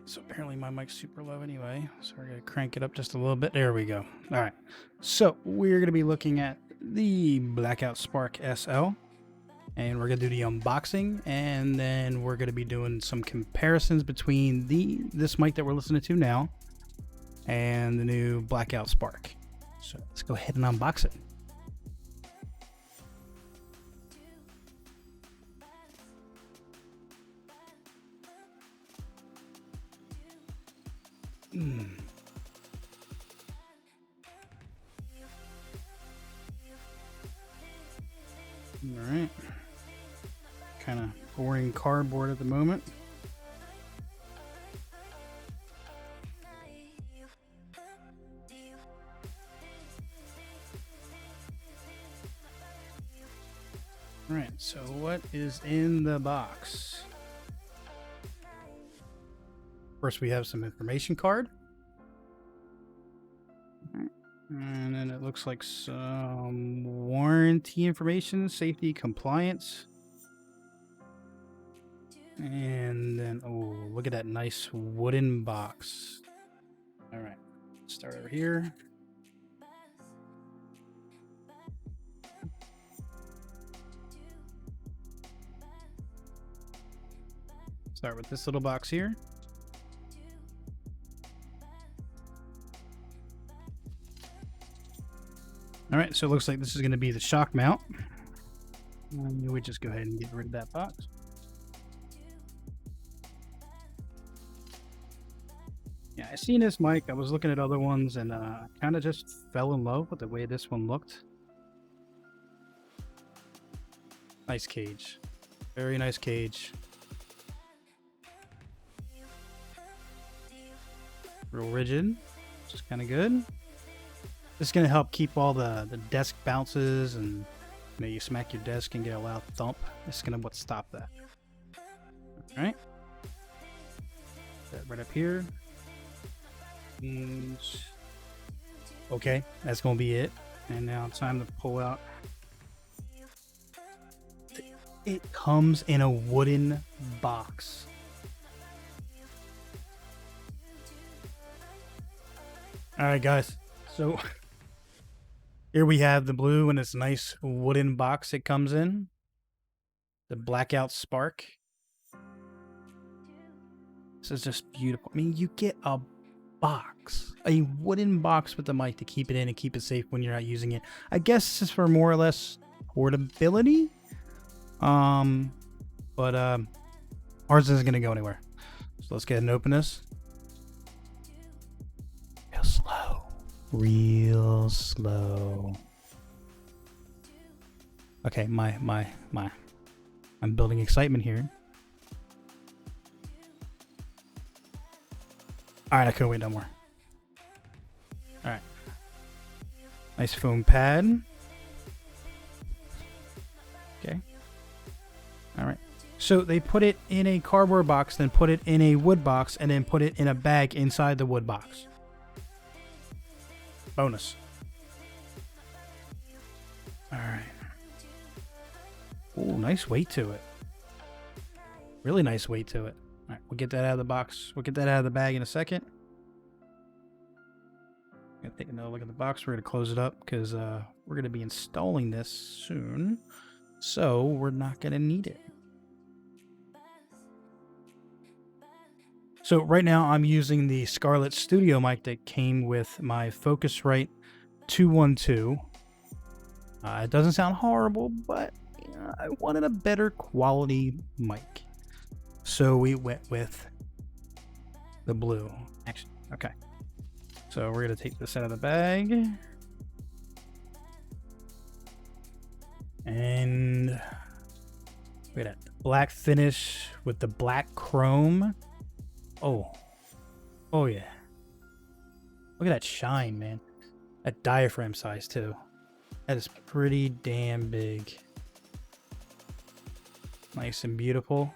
So apparently my mic's super low anyway, so we're going to crank it up just a little bit. There we go. All right. So we're going to be looking at the Blackout Spark SL, and we're going to do the unboxing, and then we're going to be doing some comparisons between this mic that we're listening to now and the new Blackout Spark. So let's go ahead and unbox it. All right. Kind of boring cardboard at the moment. All right, so what is in the box? First, we have some information card. And then it looks like some warranty information, safety, compliance. And then, oh, look at that nice wooden box. All right, start over here. Start with this little box here. All right, so it looks like this is going to be the shock mount. And we just go ahead and get rid of that box. Yeah, I seen this mic. I was looking at other ones and kind of just fell in love with the way this one looked. Nice cage. Very nice cage. Real rigid, which is kind of good. This is going to help keep all the desk bounces, and you smack your desk and get a loud thump. This is going to stop that. All right. That right up here. And okay, that's going to be it. And now it's time to pull out. It comes in a wooden box. All right, guys. So here we have the blue in this nice wooden box it comes in. The Blackout Spark. This is just beautiful. I mean, you get a box, a wooden box with the mic to keep it in and keep it safe when you're not using it. I guess this is for more or less portability. But ours isn't gonna go anywhere. So let's go ahead and open this. Real slow. Real slow. Okay, I'm building excitement here. Alright, I couldn't wait no more. Alright. Nice foam pad. Okay. Alright. So they put it in a cardboard box, then put it in a wood box, and then put it in a bag inside the wood box. Bonus. Alright. Oh, nice weight to it. Really nice weight to it. Alright, we'll get that out of the box. We'll get that out of the bag in a second. Gonna take another look at the box. We're gonna close it up because we're gonna be installing this soon. So we're not gonna need it. So right now I'm using the Scarlett Studio mic that came with my Focusrite 212. It doesn't sound horrible, but I wanted a better quality mic. So we went with the blue. Actually, okay. So we're going to take this out of the bag. And look at that black finish with the black chrome. Oh yeah. Look at that shine, man. That diaphragm size too. That is pretty damn big. Nice and beautiful.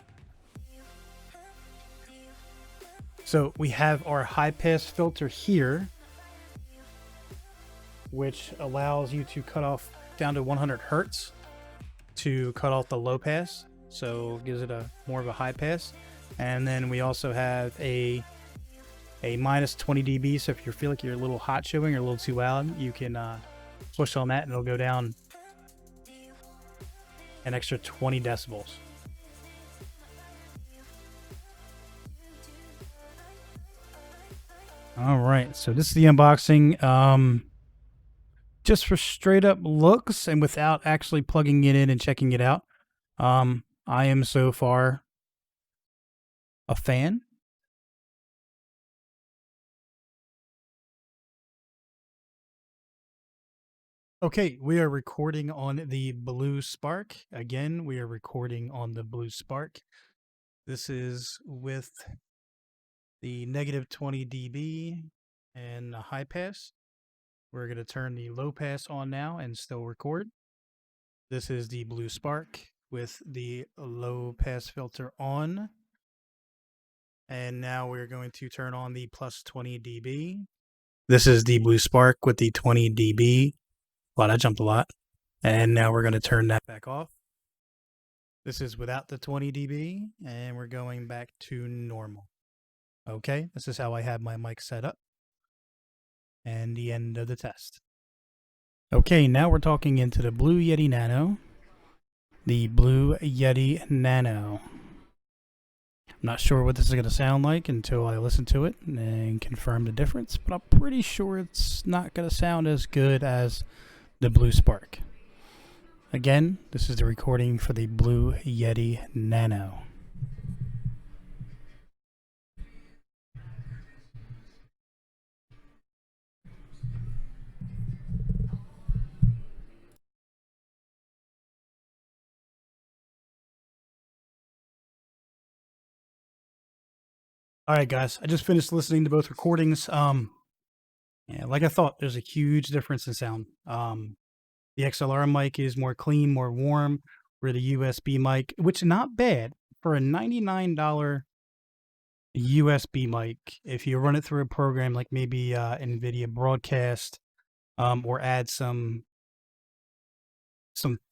So we have our high pass filter here, which allows you to cut off down to 100 hertz to cut off the low pass. So it gives it more of a high pass. And then we also have a a minus 20 dB. So if you feel like you're a little hot showing or a little too loud, you can push on that and it'll go down an extra 20 decibels. All right, so this is the unboxing. Just for straight up looks and without actually plugging it in and checking it out, I am so far a fan. Okay, we are recording on the Blue Spark. Again, we are recording on the Blue Spark. This is with the negative 20 dB and the high pass. We're going to turn the low pass on now and still record. This is the Blue Spark with the low pass filter on. And now we're going to turn on the plus 20 dB. This is the Blue Spark with the 20 dB. Wow, that jumped a lot. And now we're going to turn that back off. This is without the 20 dB, and we're going back to normal. Okay, this is how I have my mic set up. And the end of the test. Okay, now we're talking into the Blue Yeti Nano. The Blue Yeti Nano. I'm not sure what this is going to sound like until I listen to it and confirm the difference, but I'm pretty sure it's not going to sound as good as the Blue Spark. Again, this is the recording for the Blue Yeti Nano. All right, guys, I just finished listening to both recordings. Yeah, like I thought, there's a huge difference in sound. The XLR mic is more clean, more warm, where the USB mic, which is not bad for a $99 USB mic, if you run it through a program like maybe NVIDIA Broadcast, or add some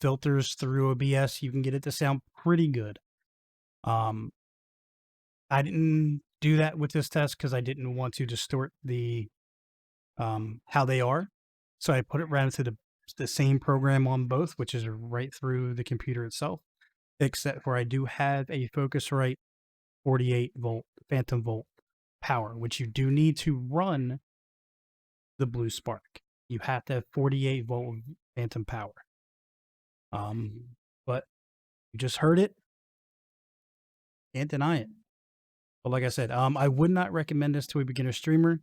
filters through OBS, you can get it to sound pretty good. I didn't do that with this test because I didn't want to distort the how they are. So I put it right into the same program on both, which is right through the computer itself, except for I do have a Focusrite 48 volt phantom volt power, which you do need to run the Blue Spark. You have to have 48 volt phantom power. But you just heard it. Can't deny it. But like I said, I would not recommend this to a beginner streamer.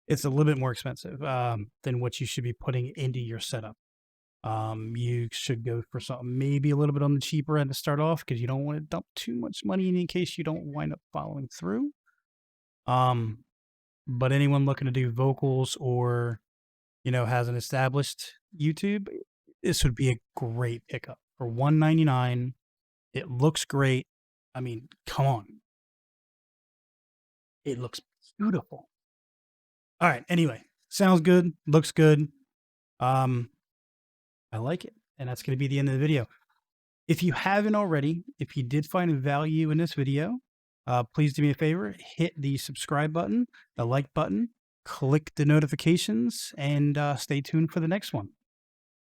It's a little bit more expensive than what you should be putting into your setup. You should go for something maybe a little bit on the cheaper end to start off because you don't want to dump too much money in case you don't wind up following through. But anyone looking to do vocals or, has an established YouTube, this would be a great pickup for $199. It looks great. I mean, come on. It looks beautiful. All right. Anyway, sounds good. Looks good. I like it. And that's going to be the end of the video. If you haven't already, if you did find value in this video, please do me a favor, hit the subscribe button, the like button, click the notifications, and stay tuned for the next one.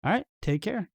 All right. Take care.